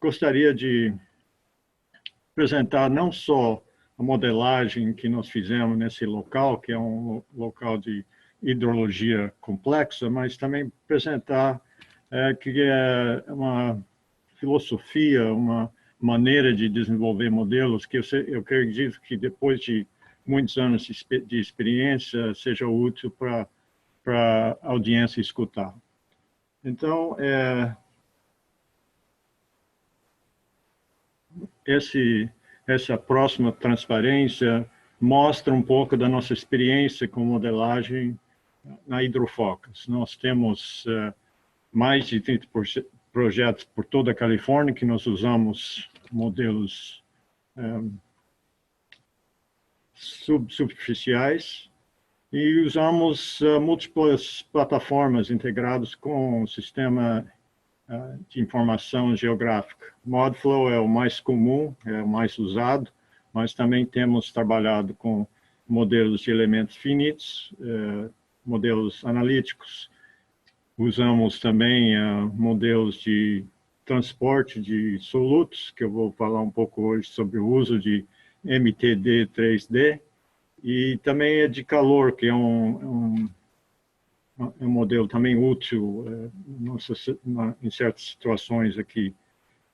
Gostaria de apresentar não só a modelagem que nós fizemos nesse local, que é um local de hidrologia complexa, mas também apresentar que é uma filosofia, uma maneira de desenvolver modelos que eu acredito que depois de muitos anos de experiência seja útil para a audiência escutar. Então, essa próxima transparência mostra um pouco da nossa experiência com modelagem na hidrofocas. Nós temos mais de 30 projetos por toda a Califórnia que nós usamos modelos subsuperficiais e usamos múltiplas plataformas integradas com o sistema de informação geográfica. Modflow é o mais comum, é o mais usado, mas também temos trabalhado com modelos de elementos finitos, modelos analíticos. Usamos também modelos de transporte de solutos, que eu vou falar um pouco hoje sobre o uso de MTD 3D, e também de calor, que é um modelo também útil em certas situações aqui.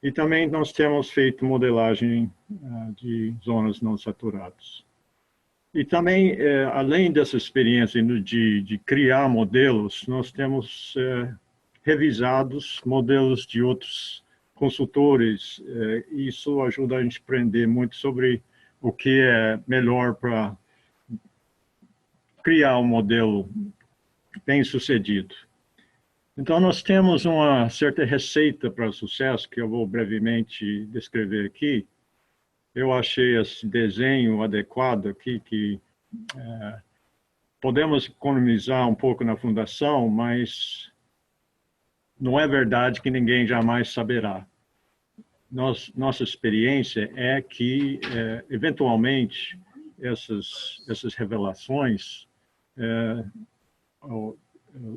E também nós temos feito modelagem de zonas não saturadas. E também, além dessa experiência de criar modelos, nós temos revisados modelos de outros consultores. Isso ajuda a gente a aprender muito sobre o que é melhor para criar um modelo bem-sucedido. Então, nós temos uma certa receita para o sucesso, que eu vou brevemente descrever aqui. Eu achei esse desenho adequado aqui, que podemos economizar um pouco na fundação, mas não é verdade que ninguém jamais saberá. Nossa experiência é que, eventualmente, essas revelações,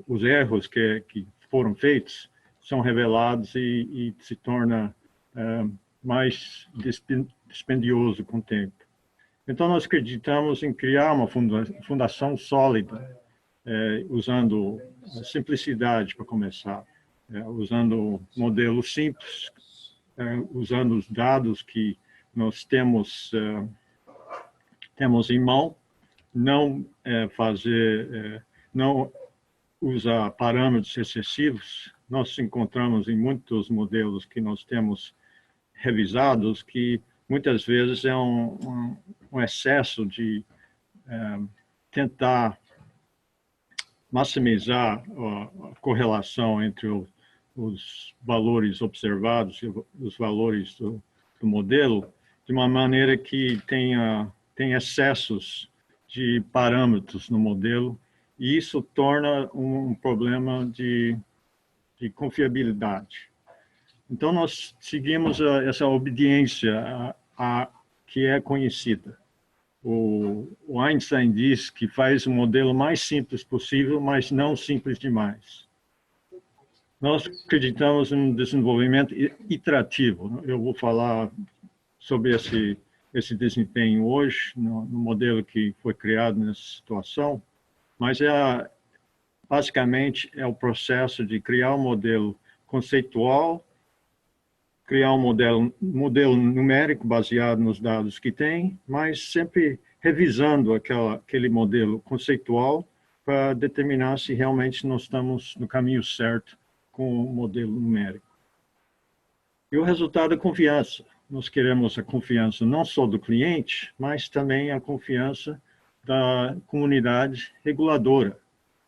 os erros que foram feitos são revelados e se torna mais dispendioso com o tempo. Então, nós acreditamos em criar uma fundação sólida, usando simplicidade para começar, usando modelos simples, usando os dados que nós temos em mão, não usar parâmetros excessivos. Nós encontramos em muitos modelos que nós temos revisados que muitas vezes é um excesso de tentar maximizar a correlação entre os valores observados e os valores do modelo, de uma maneira que tem excessos de parâmetros no modelo, e isso torna um problema de confiabilidade. Então, nós seguimos essa obediência que é conhecida. O Einstein diz que faz o modelo mais simples possível, mas não simples demais. Nós acreditamos em um desenvolvimento iterativo. Eu vou falar sobre esse desempenho hoje, no modelo que foi criado nessa situação, mas basicamente é o processo de criar um modelo conceitual, criar um modelo numérico baseado nos dados que tem, mas sempre revisando aquele modelo conceitual para determinar se realmente nós estamos no caminho certo com o modelo numérico. E o resultado é confiança. Nós queremos a confiança não só do cliente, mas também a confiança da comunidade reguladora,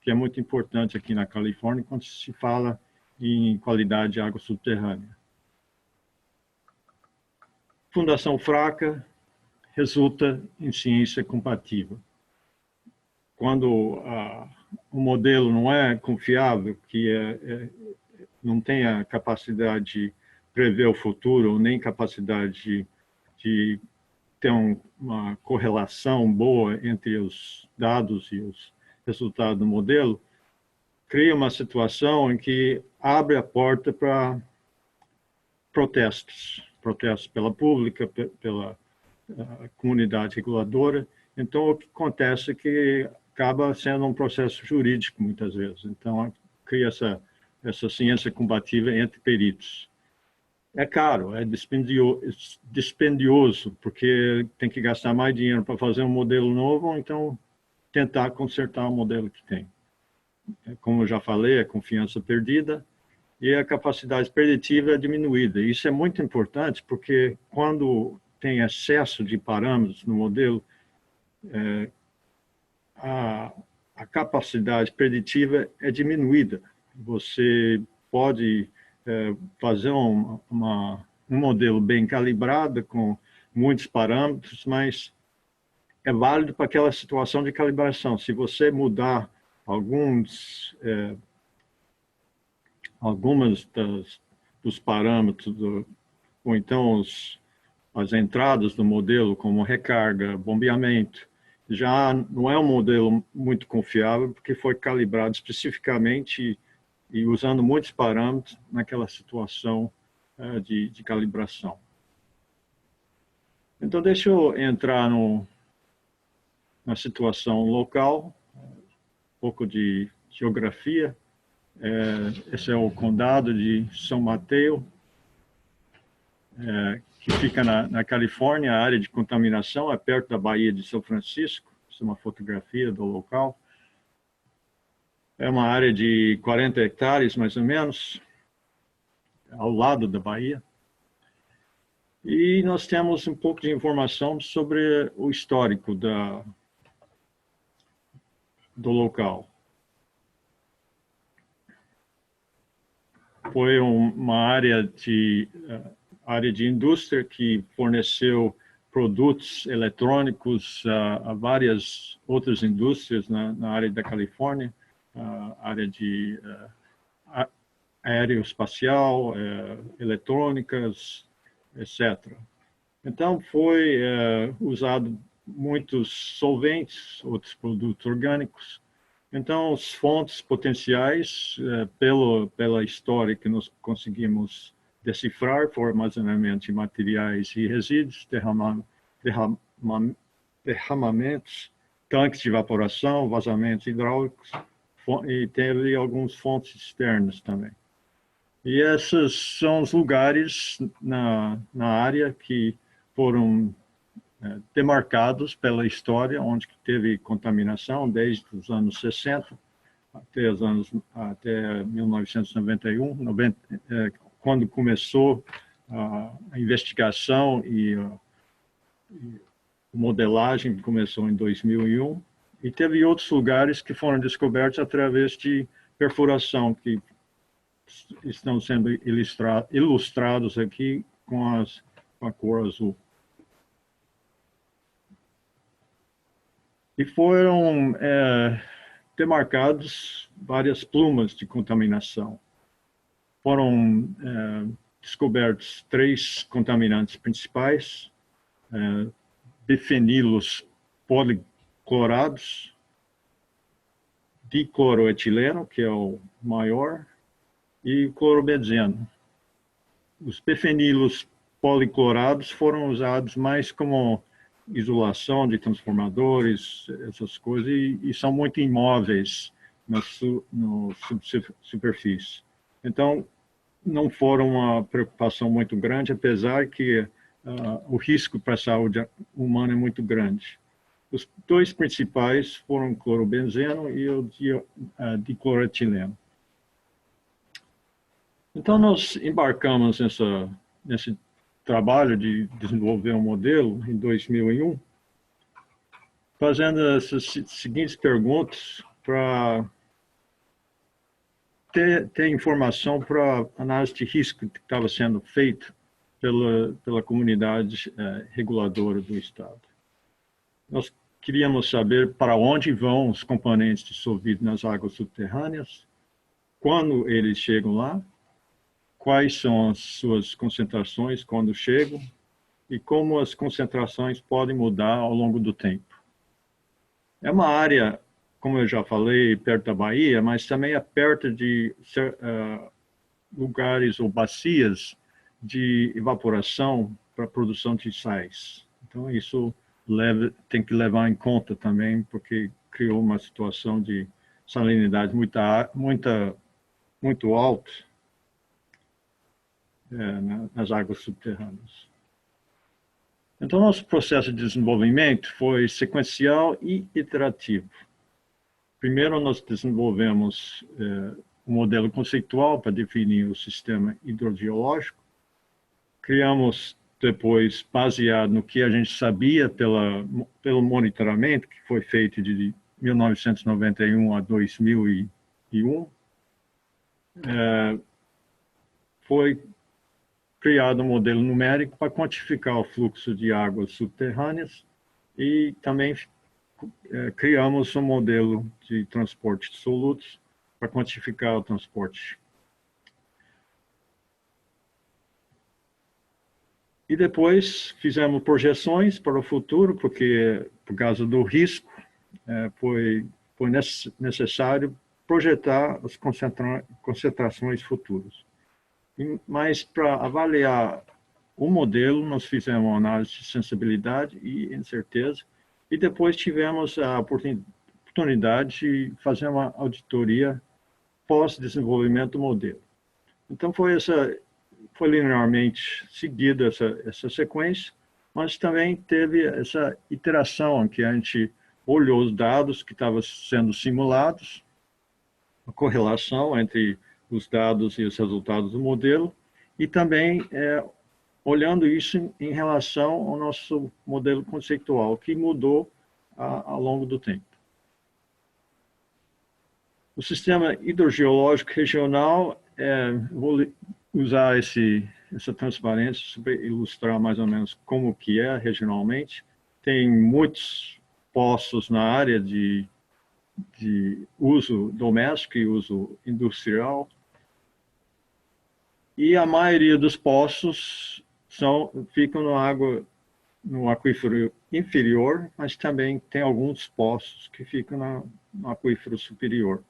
que é muito importante aqui na Califórnia quando se fala em qualidade de água subterrânea. Fundação fraca resulta em ciência compatível. Quando o modelo não é confiável, que não tem a capacidade de prever o futuro, nem capacidade de ter uma correlação boa entre os dados e os resultados do modelo, cria uma situação em que abre a porta para protestos pela pública, pela comunidade reguladora. Então, o que acontece é que acaba sendo um processo jurídico, muitas vezes. Então, cria essa ciência combativa entre peritos. É caro, é dispendioso, porque tem que gastar mais dinheiro para fazer um modelo novo, ou então tentar consertar o modelo que tem. Como eu já falei, a confiança perdida e a capacidade preditiva é diminuída. Isso é muito importante, porque quando tem excesso de parâmetros no modelo, a capacidade preditiva é diminuída. Você pode fazer um modelo bem calibrado, com muitos parâmetros, mas é válido para aquela situação de calibração. Se você mudar algumas dos parâmetros, ou então as entradas do modelo, como recarga, bombeamento, já não é um modelo muito confiável, porque foi calibrado especificamente e usando muitos parâmetros naquela situação de calibração. Então, deixa eu entrar na situação local, um pouco de geografia. Esse é o condado de São Mateus, que fica na Califórnia. A área de contaminação é perto da Baía de São Francisco. Isso é uma fotografia do local. É uma área de 40 hectares, mais ou menos, ao lado da Baía. E nós temos um pouco de informação sobre o histórico do local. Foi uma área de indústria que forneceu produtos eletrônicos a várias outras indústrias na área da Califórnia, área de aeroespacial, eletrônicas, etc. Então, foi usado muitos solventes, outros produtos orgânicos. Então, as fontes potenciais, pela história que nós conseguimos decifrar, foram armazenamento de materiais e resíduos, derramamentos, tanques de evaporação, vazamentos hidráulicos, e teve algumas fontes externas também. E esses são os lugares na área que foram demarcados pela história, onde teve contaminação desde os anos 60 até 1991, quando começou a investigação e a modelagem, que começou em 2001, e teve outros lugares que foram descobertos através de perfuração, que estão sendo ilustrados aqui com a cor azul. E foram demarcados várias plumas de contaminação. Foram descobertos 3 contaminantes principais, bifenilos policlorados, dicloroetileno, que é o maior, e clorobenzeno. Os bifenilos policlorados foram usados mais como isolação de transformadores, essas coisas, e são muito imóveis na superfície. Então, não foram uma preocupação muito grande, apesar que o risco para a saúde humana é muito grande. Os 2 principais foram o clorobenzeno e o dicloroetileno. Então, nós embarcamos nesse trabalho de desenvolver um modelo em 2001, fazendo essas seguintes perguntas para ter informação para a análise de risco que estava sendo feita pela comunidade reguladora do Estado. Nós queríamos saber para onde vão os componentes dissolvidos nas águas subterrâneas, quando eles chegam lá, quais são as suas concentrações quando chegam e como as concentrações podem mudar ao longo do tempo. É uma área, como eu já falei, perto da Bahia, mas também é perto de lugares ou bacias de evaporação para a produção de sais. Então, isso tem que levar em conta também, porque criou uma situação de salinidade muito alta nas águas subterrâneas. Então, nosso processo de desenvolvimento foi sequencial e iterativo. Primeiro, nós desenvolvemos um modelo conceitual para definir o sistema hidrogeológico. Criamos depois, baseado no que a gente sabia pelo monitoramento que foi feito de 1991 a 2001, foi criado um modelo numérico para quantificar o fluxo de águas subterrâneas e também criamos um modelo de transporte de solutos para quantificar o transporte. E depois fizemos projeções para o futuro, porque por causa do risco foi necessário projetar as concentrações futuras. Mas para avaliar o modelo, nós fizemos uma análise de sensibilidade e incerteza, e depois tivemos a oportunidade de fazer uma auditoria pós-desenvolvimento do modelo. Então foi linearmente seguida essa sequência, mas também teve essa iteração em que a gente olhou os dados que estavam sendo simulados, a correlação entre os dados e os resultados do modelo, e também olhando isso em relação ao nosso modelo conceitual, que mudou ao longo do tempo. O sistema hidrogeológico regional, vou usar essa transparência para ilustrar mais ou menos como que é regionalmente. Tem muitos poços na área de uso doméstico e uso industrial, e a maioria dos poços ficam no aquífero inferior, mas também tem alguns poços que ficam no aquífero superior.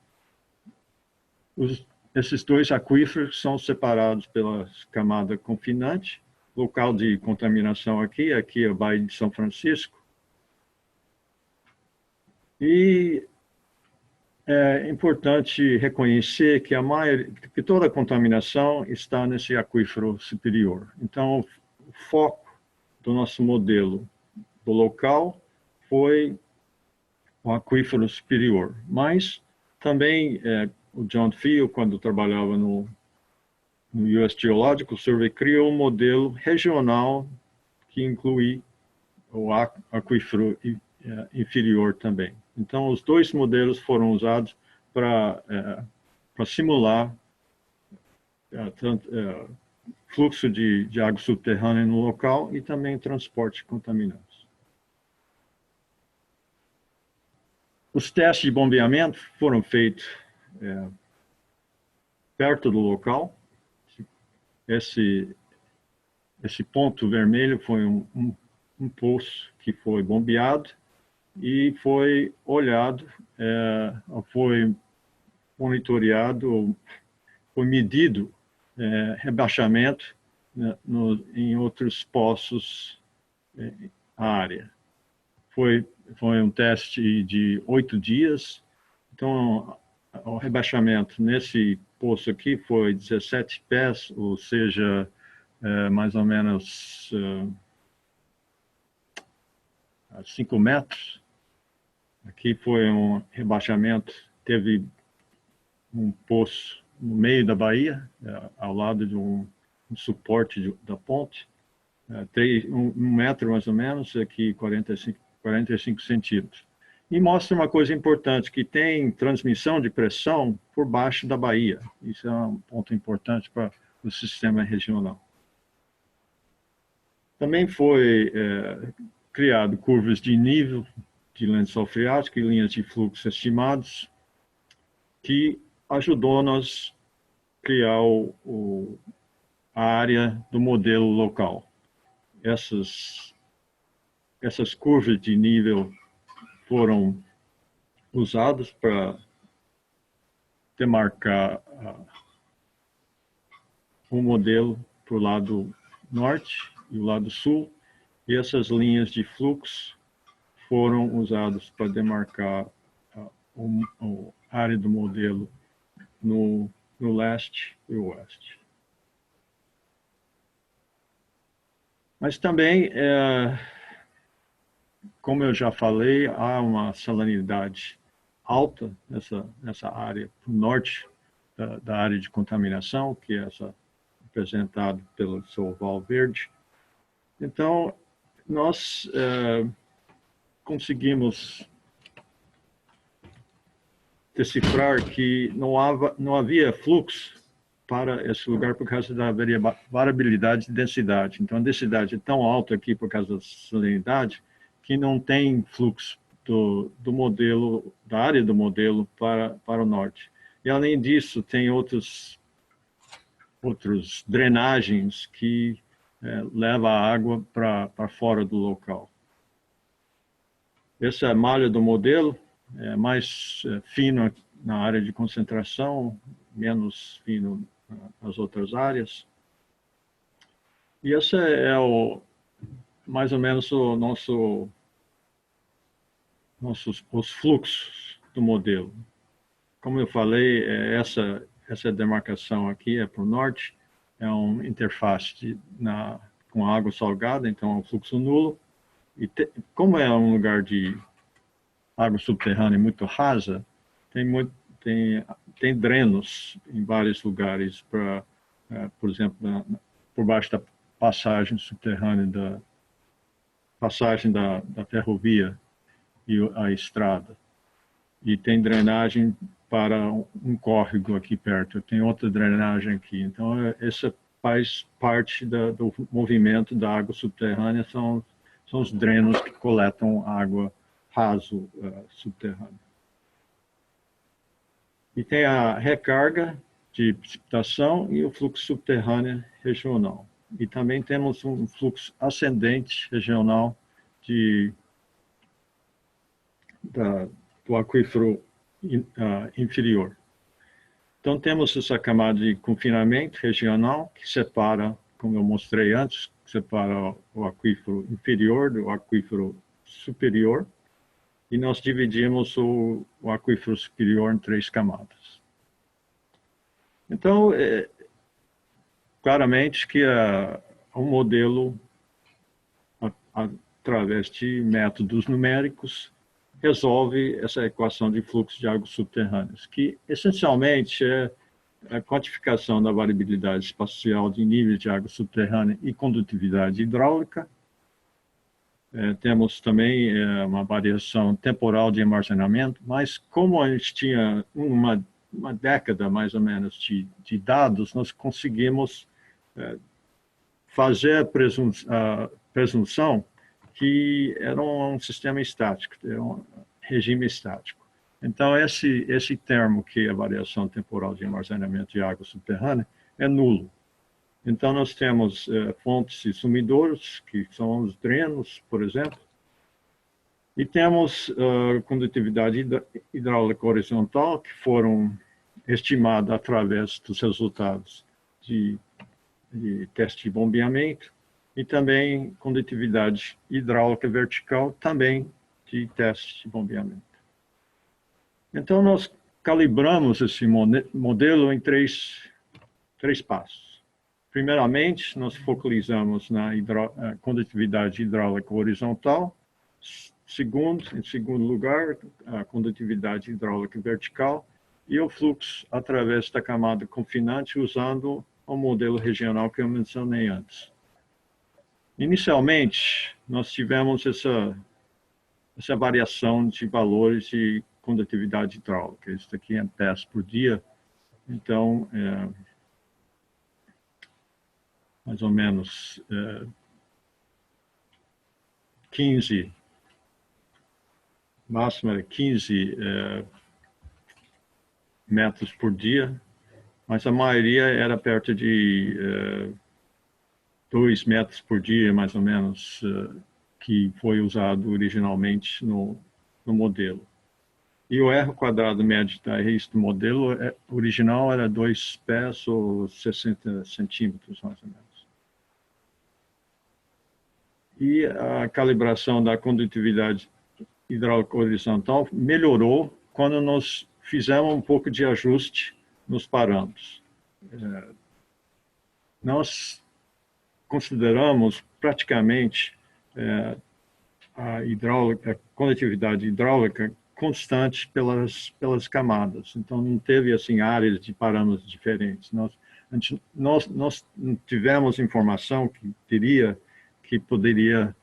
Esses dois aquíferos são separados pela camada confinante, local de contaminação aqui é a Baía de São Francisco. E é importante reconhecer que toda a contaminação está nesse aquífero superior. Então, o foco do nosso modelo do local foi o aquífero superior. Mas também o John Field, quando trabalhava no US Geological Survey, criou um modelo regional que inclui o aquífero inferior também. Então, os dois modelos foram usados para simular fluxo de água subterrânea no local e também transporte de contaminantes. Os testes de bombeamento foram feitos perto do local. Esse ponto vermelho foi um poço que foi bombeado e foi olhado, foi monitoreado, foi medido rebaixamento em outros poços na área. Foi um teste de 8 dias, então o rebaixamento nesse poço aqui foi 17 pés, ou seja, mais ou menos 5 metros. Aqui foi um rebaixamento, teve um poço no meio da baía, ao lado de um suporte da ponte, 1 metro mais ou menos, aqui 45 centímetros. E mostra uma coisa importante, que tem transmissão de pressão por baixo da baía. Isso é um ponto importante para o sistema regional. Também foi criado curvas de nível de lençol freático e linhas de fluxo estimados, que ajudou nós a criar a área do modelo local. Essas curvas de nível foram usadas para demarcar o modelo para o lado norte e o lado sul, e essas linhas de fluxo foram usadas para demarcar a área do modelo no leste e oeste. Mas também, como eu já falei, há uma salinidade alta nessa área do norte da área de contaminação, que é essa representada pelo seu oval verde. Então, nós conseguimos decifrar que não havia fluxo para esse lugar por causa da variabilidade de densidade. Então, a densidade é tão alta aqui por causa da salinidade que não tem fluxo do modelo, da área do modelo para o norte. E, além disso, tem outros drenagens que levam a água para fora do local. Essa malha do modelo é mais fino na área de concentração, menos fino nas outras áreas. E esse é mais ou menos os fluxos do modelo. Como eu falei, essa demarcação aqui é para o norte, é uma interface com água salgada, então é um fluxo nulo. E como é um lugar de água subterrânea muito rasa, tem drenos em vários lugares, por exemplo, por baixo da passagem subterrânea, da ferrovia e a estrada. E tem drenagem para um córrego aqui perto, tem outra drenagem aqui. Então, essa faz parte do movimento da água subterrânea, são os drenos que coletam água raso subterrânea. E tem a recarga de precipitação e o fluxo subterrâneo regional. E também temos um fluxo ascendente regional do aquífero inferior. Então, temos essa camada de confinamento regional que separa, como eu mostrei antes, separa o aquífero inferior do aquífero superior, e nós dividimos o aquífero superior em 3 camadas. Então, claramente que um modelo, através de métodos numéricos, resolve essa equação de fluxo de águas subterrâneas, que essencialmente é a quantificação da variabilidade espacial de níveis de água subterrânea e condutividade hidráulica. Temos também uma variação temporal de armazenamento, mas como a gente tinha uma década, mais ou menos, de dados, nós conseguimos fazer a presunção que era um sistema estático, era um regime estático. Então, esse termo, que é a variação temporal de armazenamento de água subterrânea, é nulo. Então, nós temos fontes e sumidouros, que são os drenos, por exemplo, e temos condutividade hidráulica horizontal, que foram estimadas através dos resultados de teste de bombeamento, e também condutividade hidráulica vertical, também de teste de bombeamento. Então, nós calibramos esse modelo em três passos. Primeiramente, nós focalizamos na condutividade hidráulica horizontal. Em segundo lugar, a condutividade hidráulica vertical e o fluxo através da camada confinante, usando o modelo regional que eu mencionei antes. Inicialmente, nós tivemos essa variação de valores de condutividade hidráulica. Isso aqui é pés por dia, então, mais ou menos 15, máximo é 15 metros por dia, mas a maioria era perto de 2 metros por dia, mais ou menos, que foi usado originalmente no modelo. E o R quadrado médio da raiz do modelo original era 2 pés ou 60 centímetros, mais ou menos. e a calibração da condutividade hidráulica horizontal melhorou quando nós fizemos um pouco de ajuste nos parâmetros. Nós consideramos praticamente a condutividade hidráulica constante pelas camadas. Então, não teve assim áreas de parâmetros diferentes. Nós tivemos informação que poderia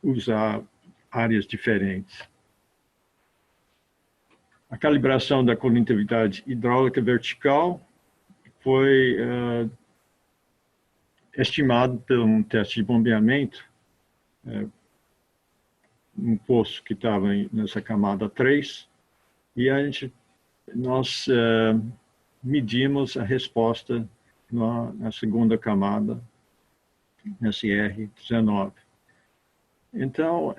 usar áreas diferentes. A calibração da condutividade hidráulica vertical foi estimado por um teste de bombeamento, um poço que estava nessa camada 3, e nós medimos a resposta na segunda camada, nesse R19. Então,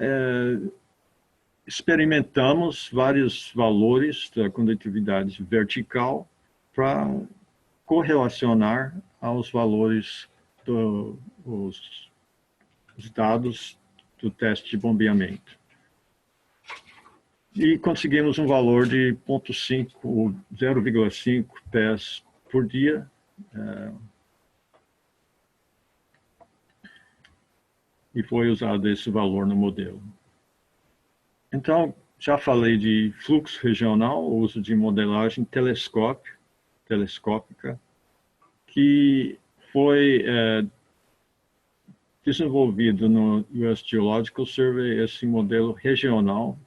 experimentamos vários valores da condutividade vertical para correlacionar aos valores dos dados do teste de bombeamento. E conseguimos um valor de 0,5 ou 0,5 pés por dia. E foi usado esse valor no modelo. Então, já falei de fluxo regional, o uso de modelagem telescópica, que foi desenvolvido no US Geological Survey, esse modelo regional,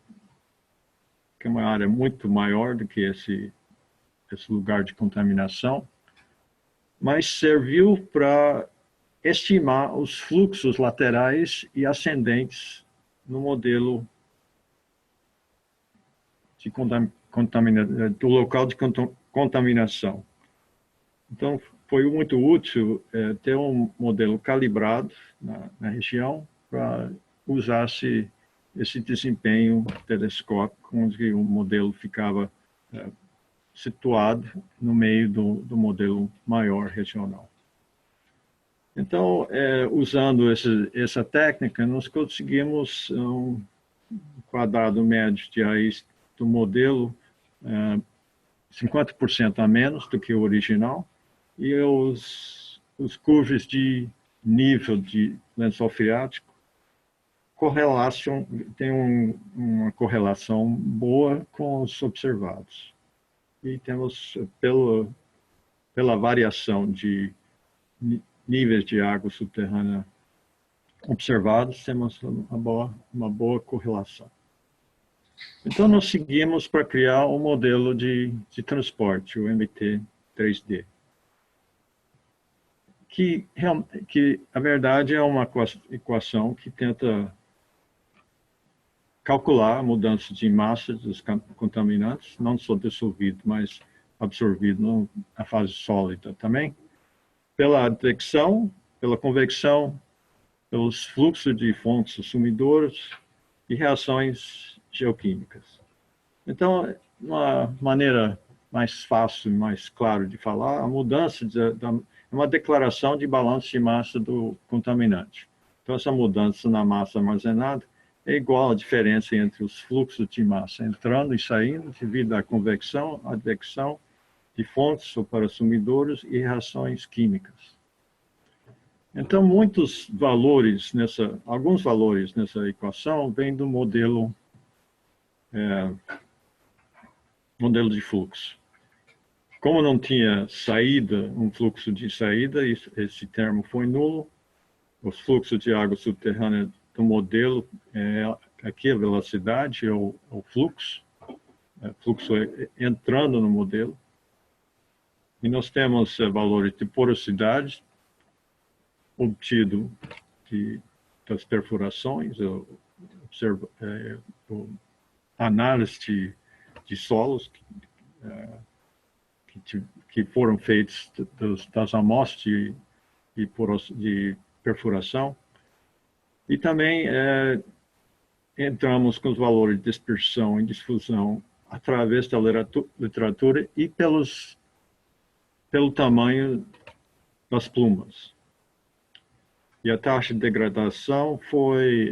que é uma área muito maior do que esse lugar de contaminação, mas serviu para estimar os fluxos laterais e ascendentes no modelo do local de contaminação. Então, foi muito útil ter um modelo calibrado na região para usar esse desempenho telescópico, onde o modelo ficava situado no meio do modelo maior regional. Então, usando essa técnica, nós conseguimos um quadrado médio de raiz do modelo 50% a menos do que o original, e os curvas de nível de lençol freático tem uma correlação boa com os observados. E temos, pela variação de níveis de água subterrânea observados, temos uma boa correlação. Então, nós seguimos para criar um modelo de transporte, o MT3D, que, na verdade, é uma equação que tenta calcular a mudança de massa dos contaminantes, não só dissolvido, mas absorvido na fase sólida também, pela advecção, pela convecção, pelos fluxos de fontes sumidoras e reações geoquímicas. Então, uma maneira mais fácil e mais clara de falar, a mudança é uma declaração de balanço de massa do contaminante. Então, essa mudança na massa armazenada é igual à diferença entre os fluxos de massa entrando e saindo devido à convecção, advecção de fontes suprassumidores e reações químicas. Então, alguns valores nessa equação vêm do modelo de fluxo. Como não tinha um fluxo de saída, esse termo foi nulo. Os fluxos de água subterrânea do modelo, aqui a velocidade é o fluxo entrando no modelo. E nós temos valores de porosidade obtido das perfurações, análise de solos que foram feitos das amostras de perfuração. E também entramos com os valores de dispersão e difusão através da literatura e pelo tamanho das plumas. E a taxa de degradação foi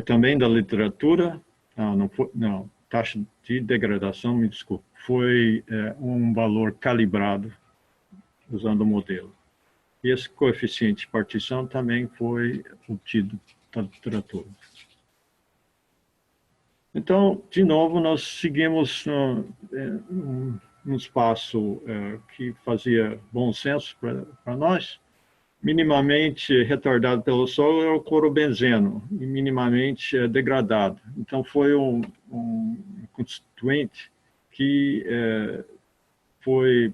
também da literatura. Não, taxa de degradação, me desculpe, foi um valor calibrado usando o modelo. E esse coeficiente de partição também foi obtido da literatura. Então, de novo, nós seguimos num espaço que fazia bom senso para nós. Minimamente retardado pelo solo é o clorobenzeno, e minimamente degradado. Então, foi um constituinte que foi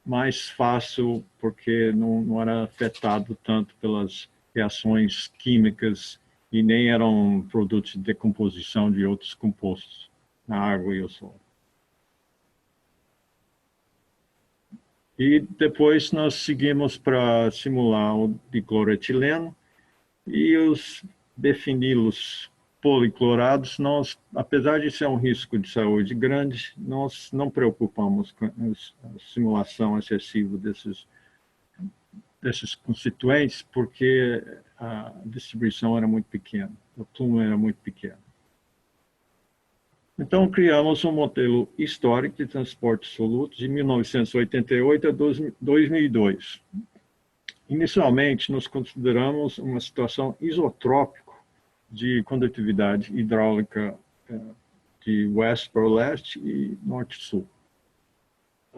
mais fácil, porque não era afetado tanto pelas reações químicas e nem eram produtos de decomposição de outros compostos na água e o solo. E depois nós seguimos para simular o dicloroetileno e os bifenilos policlorados. Nós, apesar de ser um risco de saúde grande, nós não preocupamos com a simulação excessiva desses constituintes, porque a distribuição era muito pequena, o plume era muito pequeno. Então, criamos um modelo histórico de transporte soluto de 1988 a 2002. Inicialmente, nós consideramos uma situação isotrópica de condutividade hidráulica de oeste para leste e norte-sul.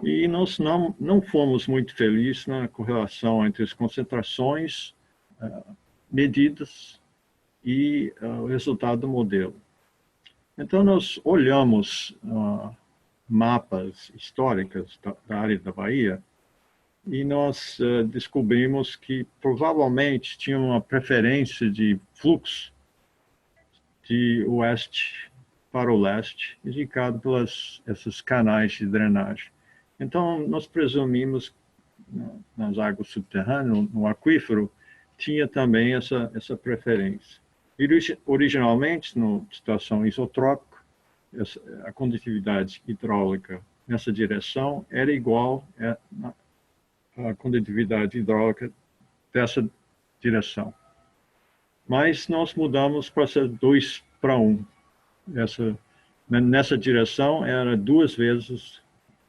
E nós não fomos muito felizes na correlação entre as concentrações medidas e o resultado do modelo. Então, nós olhamos mapas históricos da área da Bahia e nós descobrimos que provavelmente tinha uma preferência de fluxo de oeste para o leste, indicado pelas esses canais de drenagem. Então, nós presumimos nas águas subterrâneas, no aquífero, tinha também essa preferência. Originalmente, na situação isotrópica, a condutividade hidráulica nessa direção era igual à condutividade hidráulica dessa direção. Mas nós mudamos para ser 2 para 1. Nessa direção era 2 vezes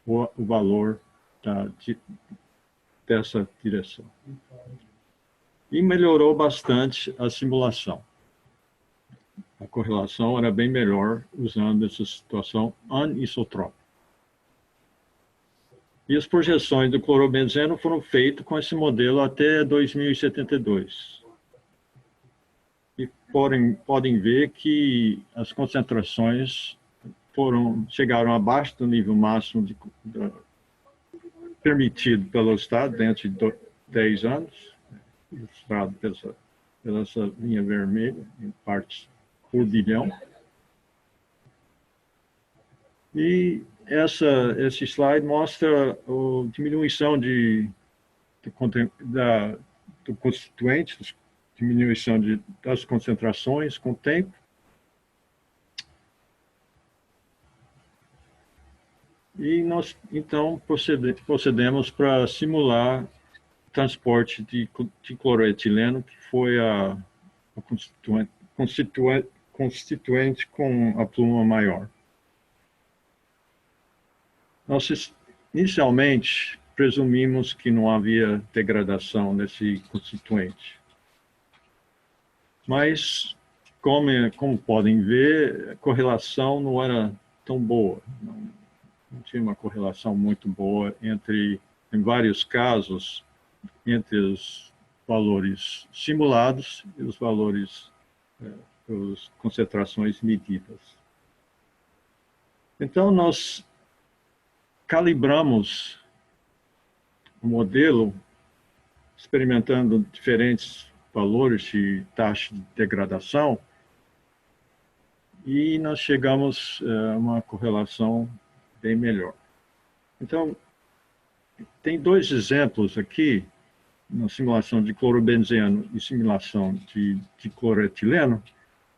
o valor dessa direção. E melhorou bastante a simulação. A correlação era bem melhor usando essa situação anisotrópica. E as projeções do clorobenzeno foram feitas com esse modelo até 2072. E podem ver que as concentrações chegaram abaixo do nível máximo permitido pelo Estado dentro de 10 anos, ilustrado pela essa linha vermelha, em partes por bilhão. E esse slide mostra a diminuição do constituinte, diminuição das concentrações com o tempo. E nós, então, procedemos para simular o transporte de cloroetileno, que foi a constituinte com a pluma maior. Nós, inicialmente, presumimos que não havia degradação desse constituinte. Mas, como podem ver, a correlação não era tão boa. Não tinha uma correlação muito boa em vários casos, entre os valores simulados e os valores, as concentrações medidas. Então, nós calibramos o modelo, experimentando diferentes valores de taxa de degradação, e nós chegamos a uma correlação bem melhor. Então, tem 2 exemplos aqui, na simulação de clorobenzeno e simulação de cloroetileno,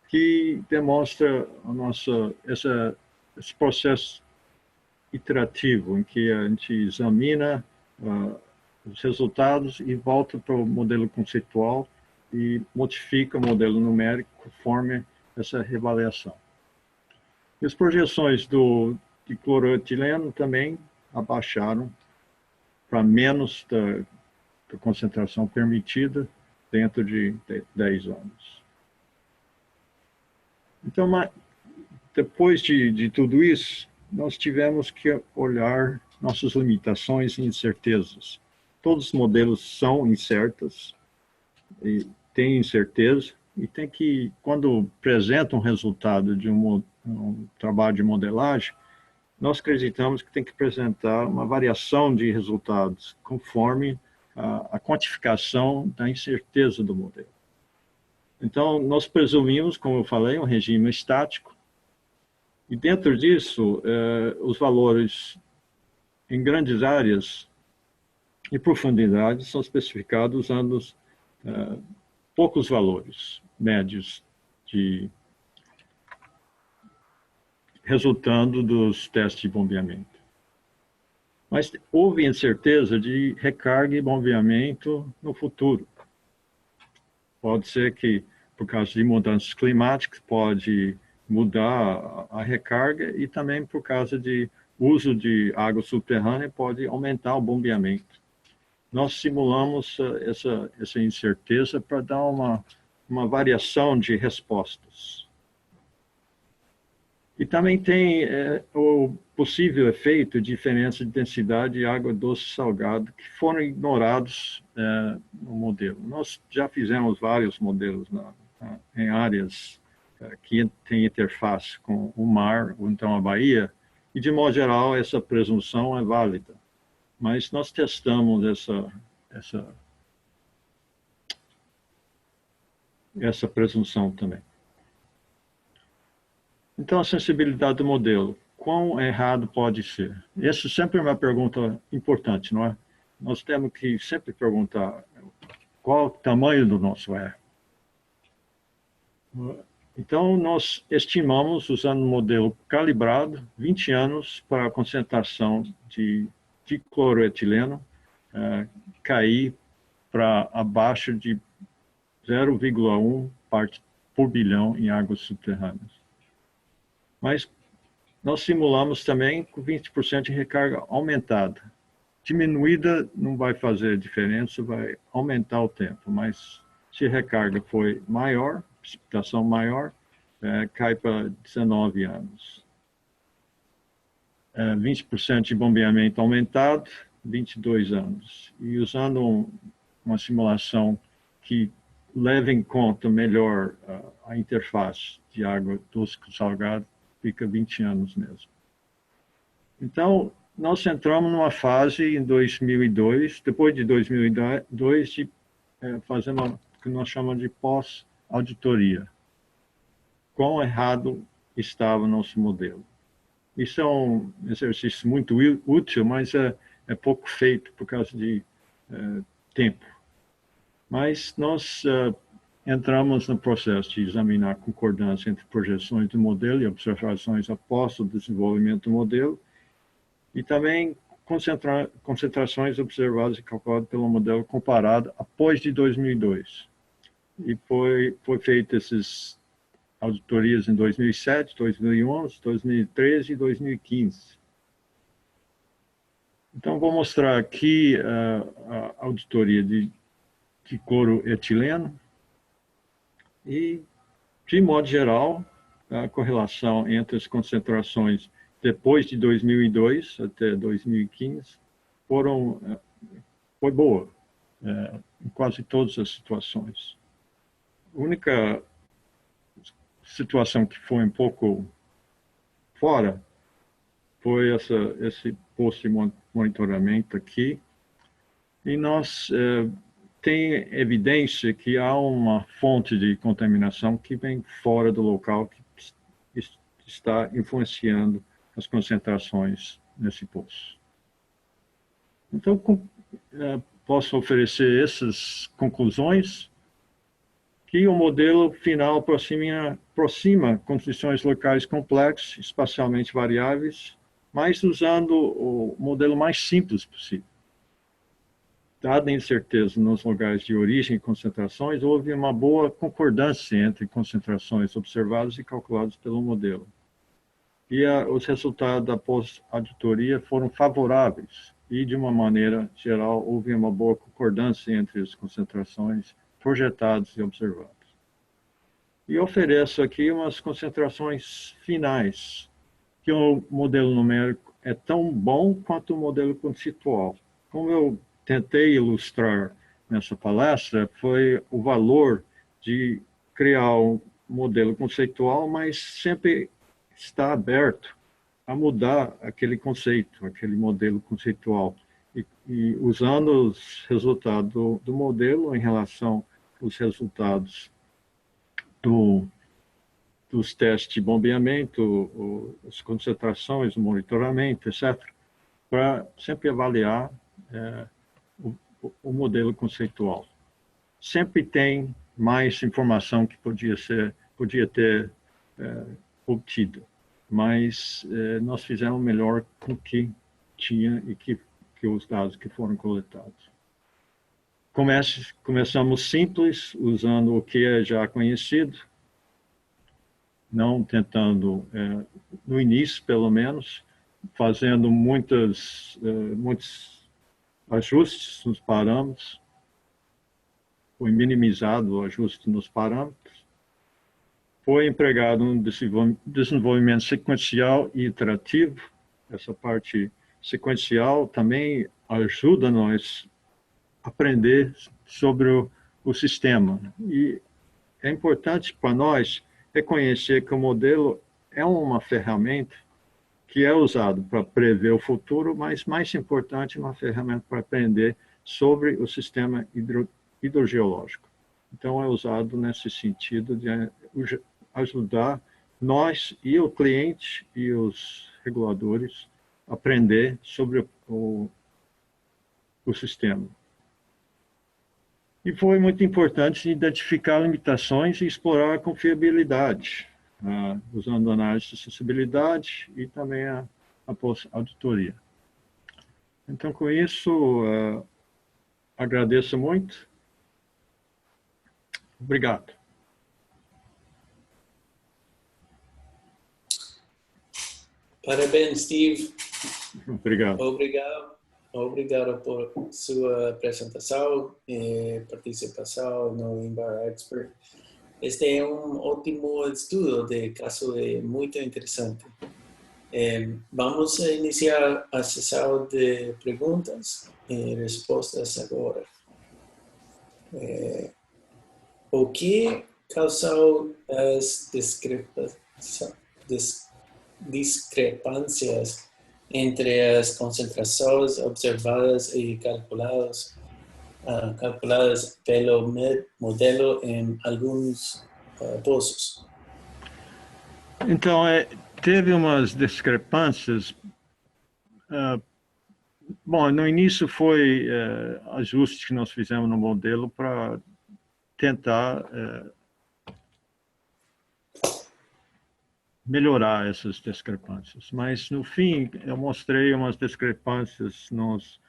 que demonstra esse processo iterativo, em que a gente examina os resultados e volta para o modelo conceitual e modifica o modelo numérico conforme essa reavaliação. E as projeções de cloroetileno também abaixaram para menos da concentração permitida dentro de 10 anos. Então, depois de tudo isso, nós tivemos que olhar nossas limitações e incertezas. Todos os modelos são incertos, e tem incerteza, e tem que, quando apresenta um resultado de um trabalho de modelagem, nós acreditamos que tem que apresentar uma variação de resultados conforme a quantificação da incerteza do modelo. Então, nós presumimos, como eu falei, um regime estático, e dentro disso, os valores em grandes áreas e profundidade são especificados usando poucos valores médios resultando dos testes de bombeamento. Mas houve incerteza de recarga e bombeamento no futuro. Pode ser que, por causa de mudanças climáticas, pode mudar a recarga e também por causa de uso de água subterrânea pode aumentar o bombeamento. Nós simulamos essa incerteza para dar uma variação de respostas. E também tem o possível efeito de diferença de densidade de água doce e salgado que foram ignorados no modelo. Nós já fizemos vários modelos em áreas que têm interface com o mar, ou então a baía, e de modo geral essa presunção é válida. Mas nós testamos essa presunção também. Então, a sensibilidade do modelo, quão errado pode ser? Essa sempre é uma pergunta importante, não é? Nós temos que sempre perguntar qual o tamanho do nosso erro. Então, nós estimamos, usando um modelo calibrado, 20 anos para a concentração de cloroetileno cair para abaixo de 0,1 parte por bilhão em águas subterrâneas. Mas nós simulamos também com 20% de recarga aumentada. Diminuída não vai fazer diferença, vai aumentar o tempo, mas se a recarga foi maior, precipitação maior, cai para 19 anos. 20% de bombeamento aumentado, 22 anos. E usando uma simulação que leva em conta melhor a interface de água doce com salgado, fica 20 anos mesmo. Então, nós entramos numa fase em 2002, depois de 2002, de fazer o que nós chamamos de pós-auditoria. Quão errado estava o nosso modelo. Isso é um exercício muito útil, mas é pouco feito por causa de tempo. Mas nós entramos no processo de examinar a concordância entre projeções do modelo e observações após o desenvolvimento do modelo, e também concentrações observadas e calculadas pelo modelo comparado após de 2002. E foi feito essas auditorias em 2007, 2011, 2013 e 2015. Então, vou mostrar aqui a auditoria de cloroetileno e, de modo geral, a correlação entre as concentrações depois de 2002 até 2015 foi boa, em quase todas as situações. A única situação que foi um pouco fora foi esse posto de monitoramento aqui, e nós tem evidência que há uma fonte de contaminação que vem fora do local que está influenciando as concentrações nesse poço. Então, posso oferecer essas conclusões, que o modelo final aproxima condições locais complexas, espacialmente variáveis, mas usando o modelo mais simples possível. dada a incerteza nos lugares de origem e concentrações, houve uma boa concordância entre concentrações observadas e calculadas pelo modelo. E os resultados da pós-auditoria foram favoráveis e, de uma maneira geral, houve uma boa concordância entre as concentrações projetadas e observadas. E ofereço aqui umas concentrações finais, que o modelo numérico é tão bom quanto o modelo conceitual. Como eu tentei ilustrar nessa palestra, foi o valor de criar um modelo conceitual, mas sempre está aberto a mudar aquele conceito, aquele modelo conceitual, e usando os resultados do modelo em relação aos resultados dos testes de bombeamento, as concentrações, o monitoramento, etc., para sempre avaliar o modelo conceitual. Sempre tem mais informação que podia ter obtido, mas nós fizemos o melhor com o que tinha e que os dados que foram coletados. Começamos simples, usando o que é já conhecido, não tentando, no início pelo menos, fazendo muitos ajustes nos parâmetros, foi minimizado o ajuste nos parâmetros, foi empregado um desenvolvimento sequencial e iterativo. Essa parte sequencial também ajuda nós a aprender sobre o sistema. E é importante para nós reconhecer que o modelo é uma ferramenta que é usado para prever o futuro, mas mais importante, uma ferramenta para aprender sobre o sistema hidrogeológico. Então, é usado nesse sentido de ajudar nós e o cliente e os reguladores a aprender sobre o sistema. E foi muito importante identificar limitações e explorar a confiabilidade, usando análise de acessibilidade e também a pós-auditoria. Então, com isso, agradeço muito. Obrigado. Parabéns, Steve. Obrigado. Obrigado por sua apresentação e participação no Inbar Expert. Este é um ótimo estudo de caso muito interessante. Vamos iniciar a sessão de perguntas e respostas agora. O que causou as discrepâncias entre as concentrações observadas e calculadas pelo modelo em alguns poços? Então, teve umas discrepâncias. Bom, no início foi ajustes que nós fizemos no modelo para tentar melhorar essas discrepâncias. Mas, no fim, eu mostrei umas discrepâncias nos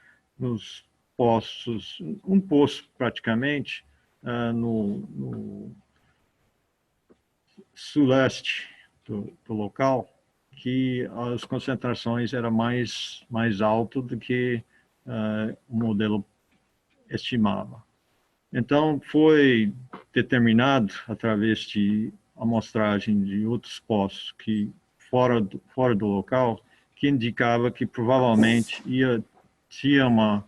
poços, um poço praticamente, no suleste do local, que as concentrações eram mais altas do que o modelo estimava. Então, foi determinado, através de amostragem de outros poços que fora do local, que indicava que provavelmente tinha uma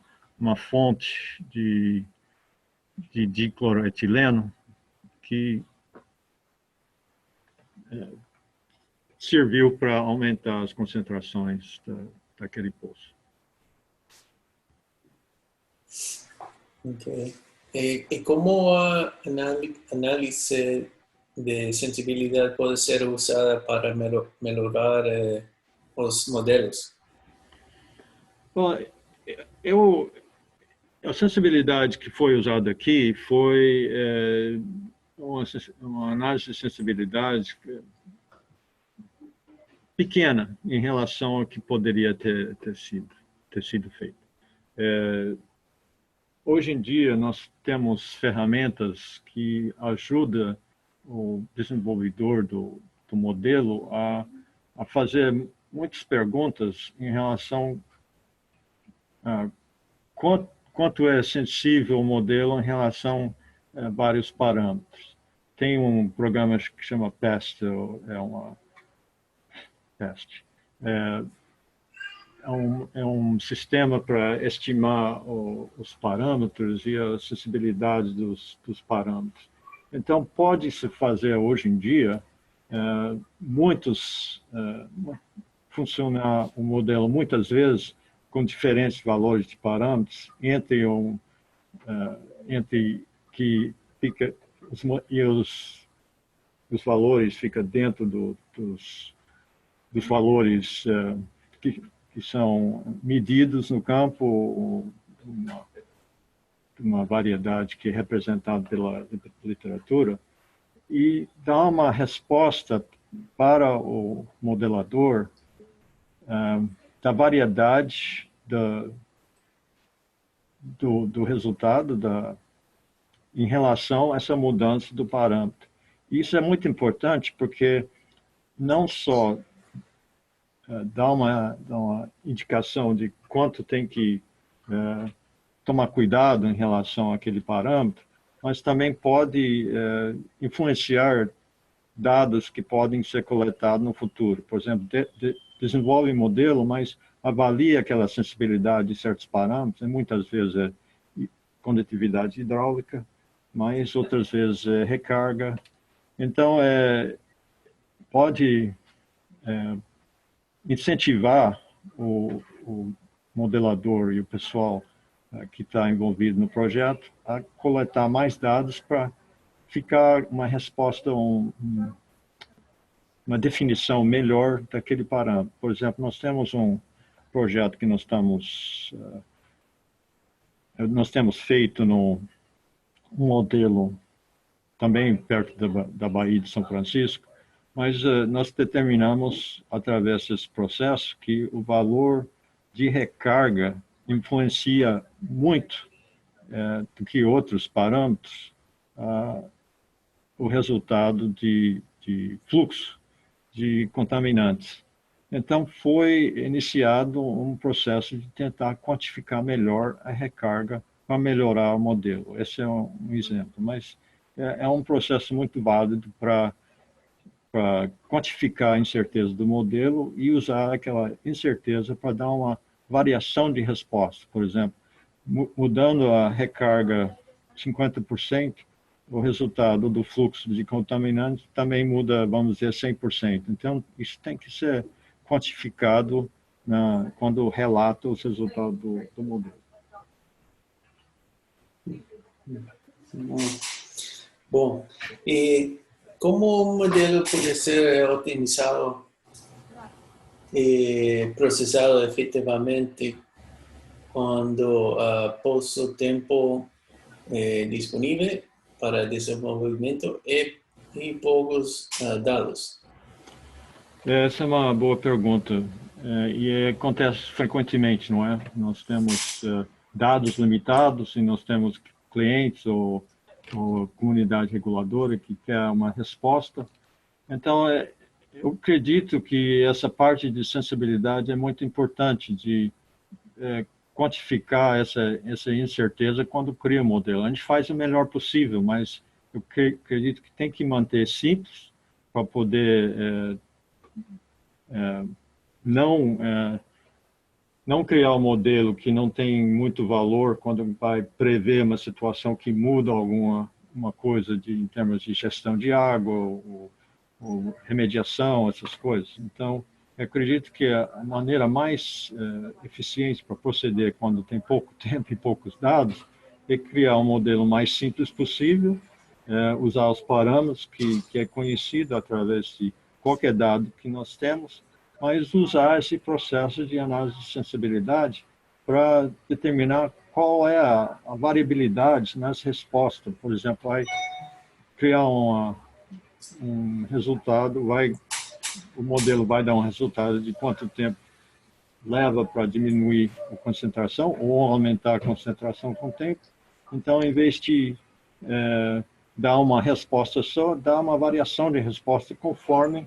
fonte de dicloroetileno que serviu para aumentar as concentrações daquele poço. Ok. E como a análise de sensibilidade pode ser usada para melhorar os modelos? Bom, a sensibilidade que foi usada aqui foi uma análise de sensibilidade pequena em relação ao que poderia ter sido feito. hoje em dia nós temos ferramentas que ajudam o desenvolvedor do modelo a fazer muitas perguntas em relação a quanto é sensível o modelo em relação a vários parâmetros. Tem um programa que chama PEST, é um sistema para estimar os parâmetros e a sensibilidade dos parâmetros. Então, pode-se fazer hoje em dia funcionar o modelo muitas vezes com diferentes valores de parâmetros entre que fica os valores ficam dentro dos valores que são medidos no campo, uma variedade que é representada pela literatura, e dá uma resposta para o modelador da variedade do resultado em relação a essa mudança do parâmetro. Isso é muito importante porque não só dá uma indicação de quanto tem que tomar cuidado em relação àquele parâmetro, mas também pode influenciar dados que podem ser coletados no futuro. Por exemplo, desenvolve um modelo, mas avalia aquela sensibilidade de certos parâmetros, e muitas vezes é condutividade hidráulica, mas outras vezes é recarga. Então, pode incentivar o modelador e o pessoal que está envolvido no projeto a coletar mais dados para ficar uma resposta, uma definição melhor daquele parâmetro. Por exemplo, nós temos um projeto que nós temos feito um modelo também perto da Baía de São Francisco, mas nós determinamos, através desse processo, que o valor de recarga influencia muito do que outros parâmetros o resultado de fluxo de contaminantes. Então, foi iniciado um processo de tentar quantificar melhor a recarga para melhorar o modelo. Esse é um exemplo, mas é um processo muito válido para quantificar a incerteza do modelo e usar aquela incerteza para dar uma variação de resposta. Por exemplo, mudando a recarga 50%, o resultado do fluxo de contaminantes também muda, vamos dizer, 100%. Então, isso tem que ser quantificado quando relata os resultados do modelo. Bom, e como o modelo pode ser otimizado e processado efetivamente quando após o tempo disponível para desenvolvimento e poucos dados? Essa é uma boa pergunta e acontece frequentemente, não é? Nós temos dados limitados e nós temos clientes ou comunidade reguladora que quer uma resposta. Então, eu acredito que essa parte de sensibilidade é muito importante de quantificar essa incerteza quando cria o modelo. A gente faz o melhor possível, mas eu acredito que tem que manter simples para poder não criar um modelo que não tem muito valor quando vai prever uma situação que muda uma coisa em termos de gestão de água ou remediação, essas coisas. Então, eu acredito que a maneira mais eficiente para proceder quando tem pouco tempo e poucos dados é criar um modelo mais simples possível, usar os parâmetros que é conhecido através de qualquer dado que nós temos, mas usar esse processo de análise de sensibilidade para determinar qual é a variabilidade nas respostas. Por exemplo, vai criar um resultado, o modelo vai dar um resultado de quanto tempo leva para diminuir a concentração ou aumentar a concentração com o tempo, Então, em vez de dar uma resposta só, dá uma variação de resposta conforme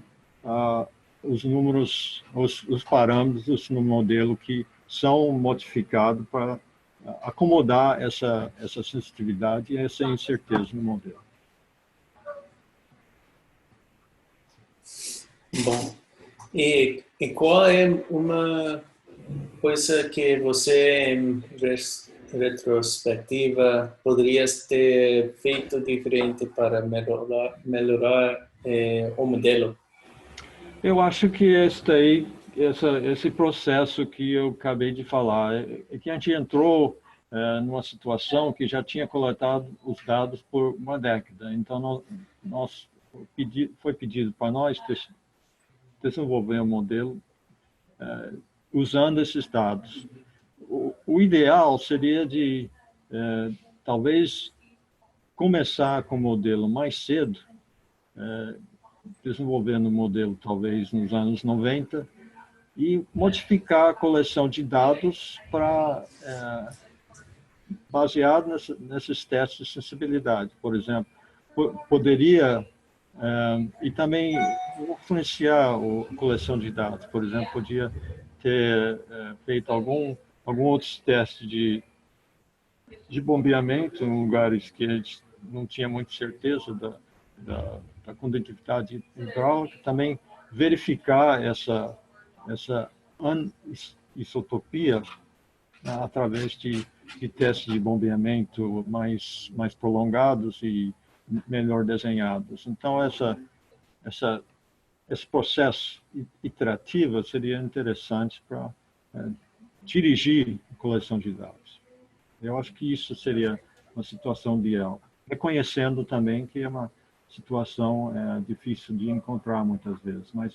os números, os parâmetros no modelo que são modificados para acomodar essa sensitividade e essa incerteza no modelo. Bom, e qual é uma coisa que você, em retrospectiva, poderias ter feito diferente para melhorar o modelo? Eu acho que esse processo que eu acabei de falar, é que a gente entrou numa situação que já tinha coletado os dados por uma década. Então, foi pedido para nós desenvolver um modelo usando esses dados. O ideal seria de, talvez, começar com o modelo mais cedo, desenvolvendo o modelo talvez nos anos 90 e modificar a coleção de dados para baseado nesses testes de sensibilidade, por exemplo. Poderia e também influenciar a coleção de dados, por exemplo, podia ter feito algum outros testes de bombeamento em lugares que a gente não tinha muita certeza da condutividade hidráulica, também verificar essa anisotropia através de testes de bombeamento mais prolongados e melhor desenhados. Então, esse processo iterativo seria interessante para dirigir a coleção de dados. Eu acho que isso seria uma situação ideal, reconhecendo também que é uma situação difícil de encontrar muitas vezes. Mas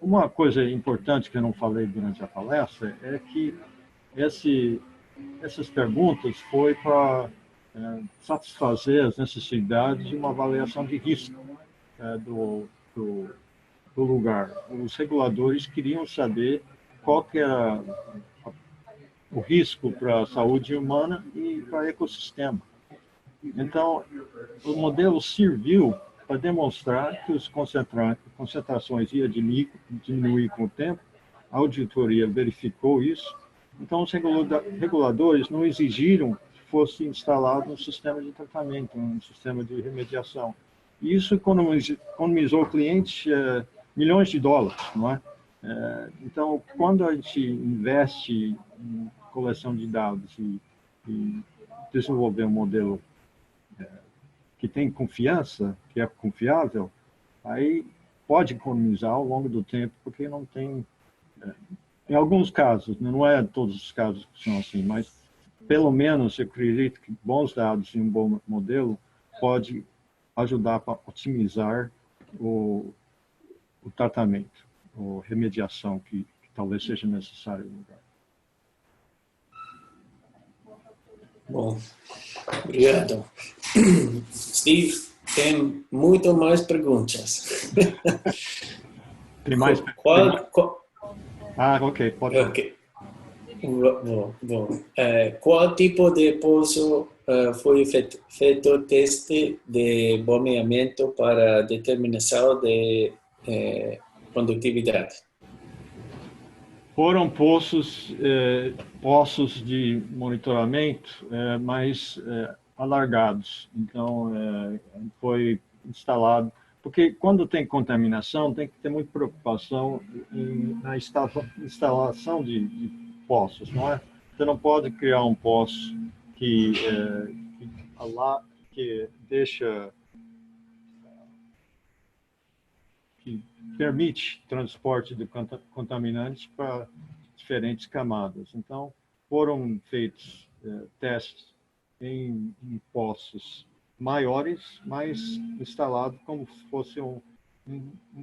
uma coisa importante que eu não falei durante a palestra é que essas perguntas foi para satisfazer as necessidades de uma avaliação de risco do lugar. Os reguladores queriam saber qual que era o risco para a saúde humana e para o ecossistema. Então, o modelo serviu para demonstrar que as concentrações iam diminuir com o tempo. A auditoria verificou isso. Então, os reguladores não exigiram que fosse instalado um sistema de tratamento, um sistema de remediação. E isso economizou clientes milhões de dólares, não é? Então, quando a gente investe em coleção de dados e desenvolver um modelo que tem confiança, que é confiável, aí pode economizar ao longo do tempo, porque não tem... Em alguns casos, não é todos os casos que são assim, mas pelo menos eu acredito que bons dados e um bom modelo pode ajudar para otimizar o tratamento, ou remediação que talvez seja necessário no lugar. Bom, obrigado. Steve, tem muito mais perguntas. Tem mais? Ok, pode. Okay. Bom. Qual tipo de poço foi feito teste de bombeamento para determinação de condutividade? Foram poços de monitoramento mais alargados. Então, foi instalado... Porque quando tem contaminação, tem que ter muita preocupação na instalação de poços, não é? Você não pode criar um poço que deixa... que permite transporte de contaminantes para diferentes camadas. Então, foram feitos testes em poços maiores, mas instalado como se fosse um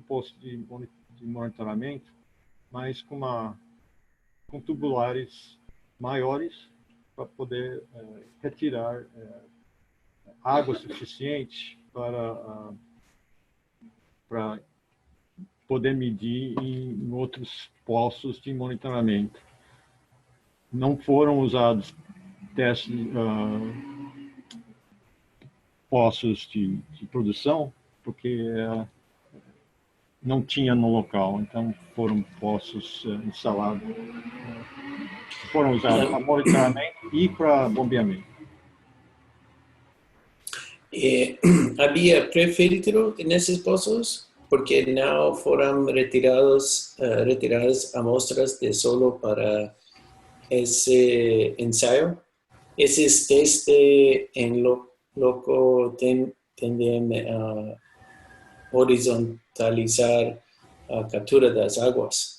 posto de monitoramento, mas com tubulares maiores para poder retirar água suficiente para poder medir em outros postos de monitoramento. Não foram usados testes poços de produção, porque não tinha no local, então foram poços instalados, foram usados para monitoramento e para bombeamento. ¿Había prefiltro en esos pozos? Porque no fueron retiradas amostras de solo para ese ensayo. Esos test en loco tienden a horizontalizar la captura de las aguas.